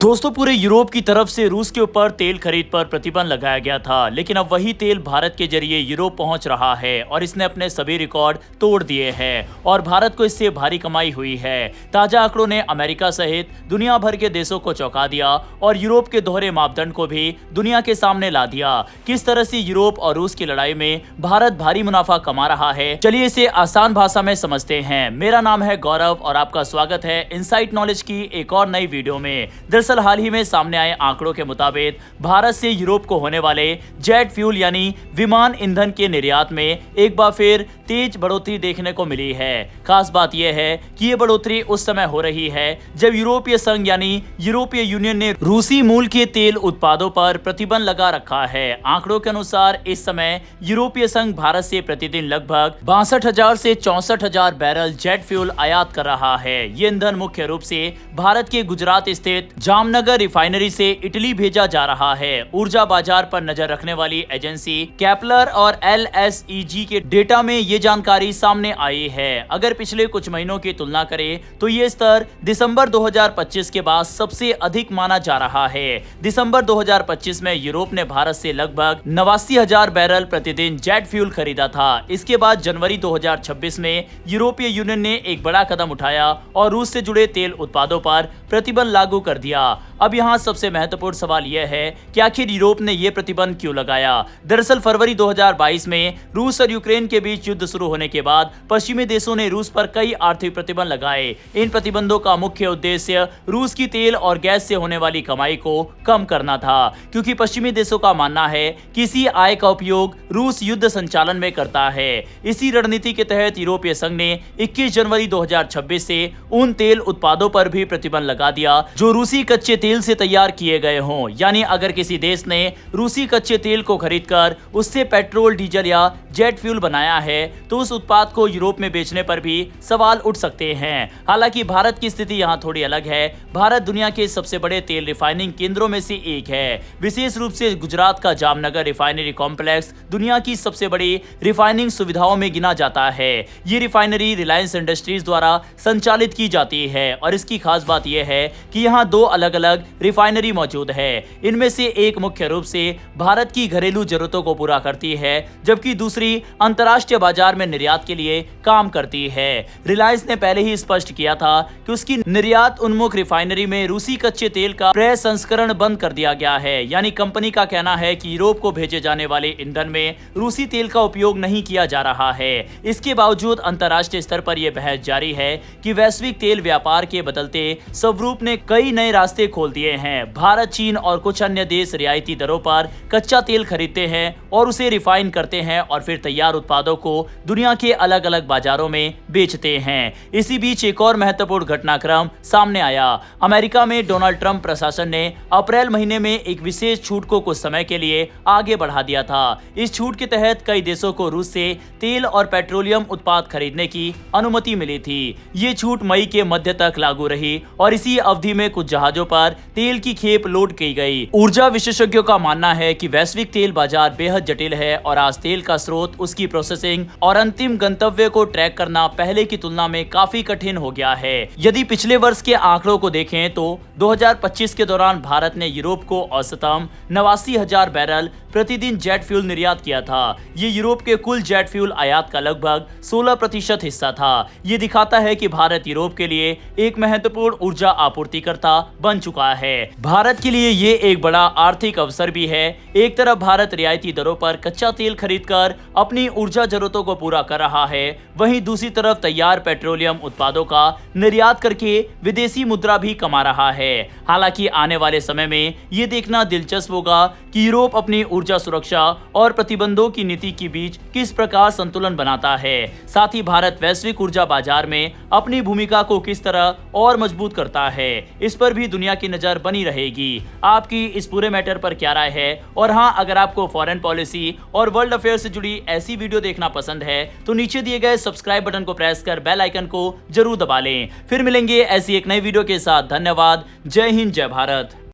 दोस्तों, पूरे यूरोप की तरफ से रूस के ऊपर तेल खरीद पर प्रतिबंध लगाया गया था, लेकिन अब वही तेल भारत के जरिए यूरोप पहुंच रहा है और इसने अपने सभी रिकॉर्ड तोड़ दिए हैं और भारत को इससे भारी कमाई हुई है। ताजा आंकड़ों ने अमेरिका सहित दुनिया भर के देशों को चौंका दिया और यूरोप के दोहरे मापदंड को भी दुनिया के सामने ला दिया। किस तरह से यूरोप और रूस की लड़ाई में भारत भारी मुनाफा कमा रहा है, चलिए इसे आसान भाषा में समझते हैं। मेरा नाम है गौरव और आपका स्वागत है इनसाइट नॉलेज की एक और नई वीडियो में। हाल ही में सामने आए आंकड़ों के मुताबिक भारत से यूरोप को होने वाले जेट फ्यूल यानी विमान ईंधन के निर्यात में एक बार फिर तेज बढ़ोतरी देखने को मिली है। खास बात यह है कि ये बढ़ोतरी उस समय हो रही है जब यूरोपीय संघ यानी यूरोपीय यूनियन ने रूसी मूल के तेल उत्पादों पर प्रतिबंध लगा रखा है। आंकड़ों के अनुसार इस समय यूरोपीय संघ भारत से प्रतिदिन लगभग 62,000 से 64,000 बैरल जेट फ्यूल आयात कर रहा है। ये ईंधन मुख्य रूप से भारत के गुजरात स्थित जामनगर रिफाइनरी से इटली भेजा जा रहा है। ऊर्जा बाजार पर नजर रखने वाली एजेंसी केपलर और LSEG के डेटा में ये जानकारी सामने आई है। अगर पिछले कुछ महीनों की तुलना करें तो ये स्तर दिसंबर 2025 के बाद सबसे अधिक माना जा रहा है। दिसंबर 2025 में यूरोप ने भारत से लगभग 89,000 बैरल प्रतिदिन जेट फ्यूल खरीदा था। इसके बाद जनवरी 2026 में यूरोपीय यूनियन ने एक बड़ा कदम उठाया और रूस से जुड़े तेल उत्पादों पर प्रतिबंध लागू कर दिया। अब यहाँ सबसे महत्वपूर्ण सवाल यह है कि आखिर यूरोप ने यह प्रतिबंध क्यों लगाया। दरअसल फरवरी 2022 में रूस और यूक्रेन के बीच युद्ध शुरू होने के बाद पश्चिमी देशों ने रूस पर कई आर्थिक प्रतिबंध लगाए। इन प्रतिबंधों का मुख्य उद्देश्य रूस की तेल और गैस से होने वाली कमाई को कम करना था, क्योंकि पश्चिमी देशों का मानना है कि इसी आय का उपयोग रूस युद्ध संचालन में करता है। इसी रणनीति के तहत यूरोपीय संघ ने 21 जनवरी 2026 से उन तेल उत्पादों पर भी प्रतिबंध लगा दिया जो रूसी कच्चे तेल से तैयार किए गए हों। यानी अगर किसी देश ने रूसी कच्चे तेल को खरीदकर उससे पेट्रोल, डीजल या जेट फ्यूल बनाया है तो उस उत्पाद को यूरोप में बेचने पर भी सवाल उठ सकते हैं। हालांकि भारत की स्थिति यहां थोड़ी अलग है। भारत दुनिया के सबसे बड़े तेल रिफाइनिंग केंद्रों में से एक है। विशेष रूप से गुजरात का जामनगर रिफाइनरी कॉम्प्लेक्स दुनिया की सबसे बड़ी रिफाइनिंग सुविधाओं में गिना जाता है। ये रिफाइनरी रिलायंस इंडस्ट्रीज द्वारा संचालित की जाती है और इसकी खास बात यह है कि यहाँ दो अलग अलग रिफाइनरी मौजूद है। इनमें से एक मुख्य रूप से भारत की घरेलू जरूरतों को पूरा करती है, जबकि दूसरी अंतर्राष्ट्रीय बाजार में निर्यात के लिए काम करती है। रिलायंस ने पहले ही स्पष्ट किया था कि उसकी निर्यात उन्मुख रिफाइनरी में रूसी कच्चे तेल का प्रसंस्करण बंद कर दिया गया है। यानी कंपनी का कहना है कि यूरोप को भेजे जाने वाले ईंधन में रूसी तेल का उपयोग नहीं किया जा रहा है। इसके बावजूद अंतर्राष्ट्रीय स्तर पर यह बहस जारी है कि वैश्विक तेल व्यापार के बदलते स्वरूप ने कई नए रास्ते खोल दिए हैं। भारत, चीन और कुछ अन्य देश रियायती दरों पर कच्चा तेल खरीदते हैं और उसे रिफाइन करते हैं और फिर तैयार उत्पादों को दुनिया के अलग अलग बाजारों में बेचते हैं। इसी बीच एक और महत्वपूर्ण घटनाक्रम सामने आया। अमेरिका में डोनाल्ड ट्रंप प्रशासन ने अप्रैल महीने में एक विशेष छूट को कुछ समय के लिए आगे बढ़ा दिया था। इस छूट के तहत कई देशों को रूस से तेल और पेट्रोलियम उत्पाद खरीदने की अनुमति मिली थी। ये छूट मई के मध्य तक लागू रही और इसी अवधि में कुछ जहाजों पर तेल की खेप लोड की गई। ऊर्जा विशेषज्ञों का मानना है कि वैश्विक तेल बाजार बेहद जटिल है और आज तेल का स्रोत, उसकी प्रोसेसिंग और अंतिम गंतव्य को ट्रैक करना पहले की तुलना में काफी कठिन हो गया है। यदि पिछले वर्ष के आंकड़ों को देखें तो 2025 के दौरान भारत ने यूरोप को औसतन 89,000 बैरल प्रतिदिन जेट फ्यूल निर्यात किया था। ये यूरोप के कुल जेट फ्यूल आयात का लगभग 16% हिस्सा था। ये दिखाता है कि भारत यूरोप के लिए एक महत्वपूर्ण ऊर्जा आपूर्तिकर्ता बन चुका है। भारत के लिए ये एक बड़ा आर्थिक अवसर भी है। एक तरफ भारत रियायती दरों पर कच्चा तेल खरीदकर अपनी ऊर्जा जरूरतों को पूरा कर रहा है, वहीं दूसरी तरफ तैयार पेट्रोलियम उत्पादों का निर्यात करके विदेशी मुद्रा भी कमा रहा है। हालांकि आने वाले समय में ये देखना दिलचस्प होगा कि यूरोप अपनी ऊर्जा सुरक्षा और प्रतिबंधों की नीति के बीच किस प्रकार संतुलन बनाता है। साथ ही भारत वैश्विक ऊर्जा बाजार में अपनी भूमिका को किस तरह और मजबूत करता है, इस पर भी दुनिया की नजर बनी रहेगी। आपकी इस पूरे मैटर पर क्या राय है? और हाँ, अगर आपको फॉरेन पॉलिसी और वर्ल्ड अफेयर से जुड़ी ऐसी वीडियो देखना पसंद है तो नीचे दिए गए सब्सक्राइब बटन को प्रेस कर बेल आइकन को जरूर दबा लें। फिर मिलेंगे ऐसी एक नई वीडियो के साथ। धन्यवाद। जय हिंद, जय भारत।